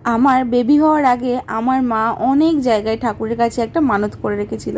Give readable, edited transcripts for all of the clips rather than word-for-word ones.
আমার বেবি হওয়ার আগে আমার মা অনেক জায়গায় ঠাকুরের কাছে একটা মানত করে রেখেছিল।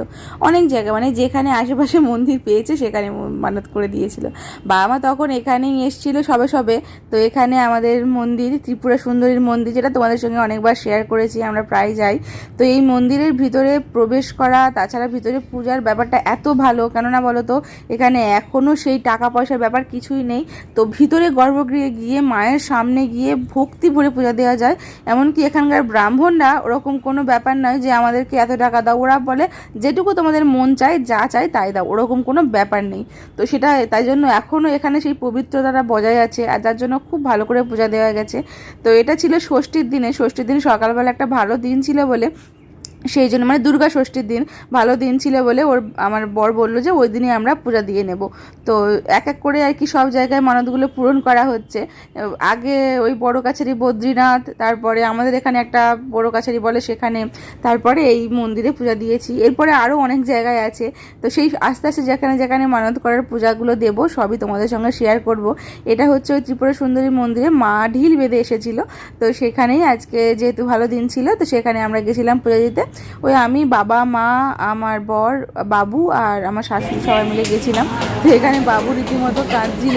অনেক জায়গায়, মানে যেখানে আশেপাশে মন্দির পেয়েছে সেখানে মানত করে দিয়েছিল। বাবা মা তখন এখানেই এসেছিলো সবে সবে। তো এখানে আমাদের মন্দির, ত্রিপুরা সুন্দরীর মন্দির, যেটা তোমাদের সঙ্গে অনেকবার শেয়ার করেছি, আমরা প্রায় যাই। তো এই মন্দিরের ভিতরে প্রবেশ করা, তাছাড়া ভিতরে পূজার ব্যাপারটা এত ভালো, কেননা বলো তো এখানে এখনও সেই টাকা পয়সার ব্যাপার কিছুই নেই। তো ভিতরে গর্ভগৃহে গিয়ে মায়ের সামনে গিয়ে ভক্তি ভরে পূজা দেওয়া যায়। এমনকি এখানকার ব্রাহ্মণরা ওরকম কোনো ব্যাপার নয় যে আমাদেরকে এত টাকা দাও, ওরা বলে যেটুকু তোমাদের মন চায়, যা চায় তাই দাও, ওরকম কোনো ব্যাপার নেই। তো সেটা তাই জন্য এখনও এখানে সেই পবিত্রতাটা বজায় আছে, আর যার জন্য খুব ভালো করে পূজা দেওয়া গেছে। তো এটা ছিল ষষ্ঠীর দিনে, ষষ্ঠীর দিন সকালবেলা একটা ভালো দিন ছিল বলে, সেই জন্য মানে দুর্গা ষষ্ঠীর দিন ভালো দিন ছিল বলে আমার বর বললো যে ওই দিনই আমরা পূজা দিয়ে নেব। তো এক এক করে আর কি সব জায়গায় মানতগুলো পূরণ করা হচ্ছে। আগে ওই বড় কাছারি বদ্রীনাথ, তারপরে আমাদের এখানে একটা বড় কাছারি বলে সেখানে, তারপরে এই মন্দিরে পূজা দিয়েছি। এরপরে আরও অনেক জায়গায় আছে। তো সেই আস্তে আস্তে যেখানে যেখানে মানত করার পূজাগুলো দেবো সবই তোমাদের সঙ্গে শেয়ার করব। এটা হচ্ছে ওই ত্রিপুরা সুন্দরী মন্দিরে মা ঢিল বেঁধে এসেছিলো। তো সেখানেই আজকে যেহেতু ভালো দিন ছিল, তো সেখানে আমরা গেছিলাম পূজা দিতে। ওই আমি, বাবা, মা, আমার বর, বাবু আর আমার শাশুড়ি সবাই মিলে গেছিলাম। তো এখানে বাবু রীতিমতো কাঁদছিল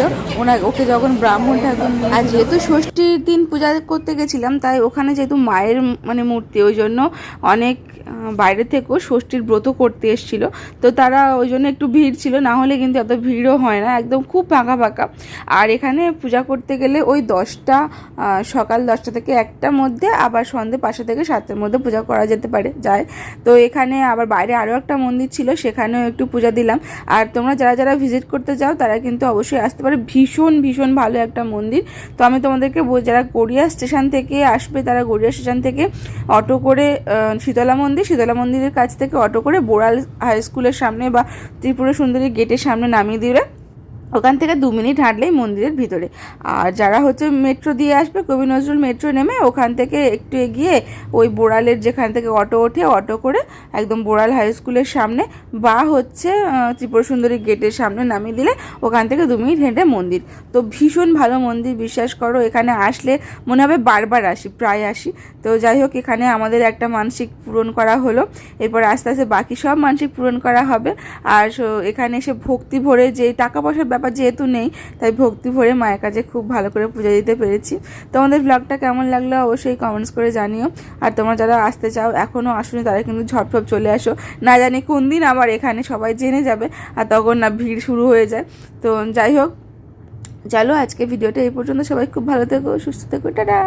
ওকে যখন ব্রাহ্মণ ঠাকুর। আর যেহেতু ষষ্ঠীর দিন পূজা করতে গেছিলাম, তাই ওখানে যেহেতু মায়ের মানে মূর্তি, ওই জন্য অনেক বাইরে থেকেও ষষ্ঠীর ব্রত করতে এসেছিল। তো তারা ওই জন্য একটু ভিড় ছিল, না হলে কিন্তু এত ভিড়ও হয় না, একদম খুব ফাঁকা ফাঁকা। আর এখানে পূজা করতে গেলে ওই 10টা, সকাল 10টা থেকে 1টার মধ্যে, আবার সন্ধ্যে 5টা থেকে 7টার মধ্যে পূজা করা যেতে পারে যায়। তো এখানে আবার বাইরে আরও একটা মন্দির ছিল, সেখানেও একটু পূজা দিলাম। আর তোমরা যারা যারা ভিজিট করতে যাও তারা কিন্তু অবশ্যই আসতে পারে, ভীষণ ভীষণ ভালো একটা মন্দির। তো আমি তোমাদেরকে যারা গড়িয়া স্টেশন থেকে আসবে, তারা গড়িয়া স্টেশন থেকে অটো করে শীতলা মন্দিরের কাছ থেকে অটো করে বোড়াল হাই স্কুলের সামনে বা ত্রিপুরা সুন্দরী গেটের সামনে নামিয়ে দিলে ওখান থেকে 2 মিনিট হাঁটলেই মন্দিরের ভিতরে। আর যারা হচ্ছে মেট্রো দিয়ে আসবে, কবি নজরুল মেট্রো নেমে ওখান থেকে একটু এগিয়ে ওই বোড়ালের যেখান থেকে অটো ওঠে, অটো করে একদম বোড়াল হাই স্কুলের সামনে বা হচ্ছে ত্রিপুরা সুন্দরী গেটের সামনে নামিয়ে দিলে ওখান থেকে 2 মিনিট হেঁটে মন্দির। তো ভীষণ ভালো মন্দির, বিশ্বাস করো এখানে আসলে মনে হবে বারবার আসি, প্রায় আসি। তো যাই হোক, এখানে আমাদের একটা মানসিক পূরণ করা হলো, এরপর আস্তে আস্তে বাকি সব মানসিক পূরণ করা হবে। আর এখানে এসে ভক্তি ভরে, যে টাকা পয়সার ব্যাপার যেহেতু নেই, তাই ভক্তি ভরে মায়ের কাছে খুব ভালো করে পূজা দিতে পেরেছি। তোমাদের ব্লগটা কেমন লাগলো অবশ্যই কমেন্টস করে জানিও। আর তোমরা যারা আসতে চাও, এখনও আসুনি, তারা কিন্তু ঝটফট চলে আসো, না জানি কোন দিন আবার এখানে সবাই জেনে যাবে আর তখন না ভিড় শুরু হয়ে যায়। তো যাই হোক, চলো আজকে ভিডিওটা এই পর্যন্ত। সবাই খুব ভালো থেকো, সুস্থ থেকো, টাটা।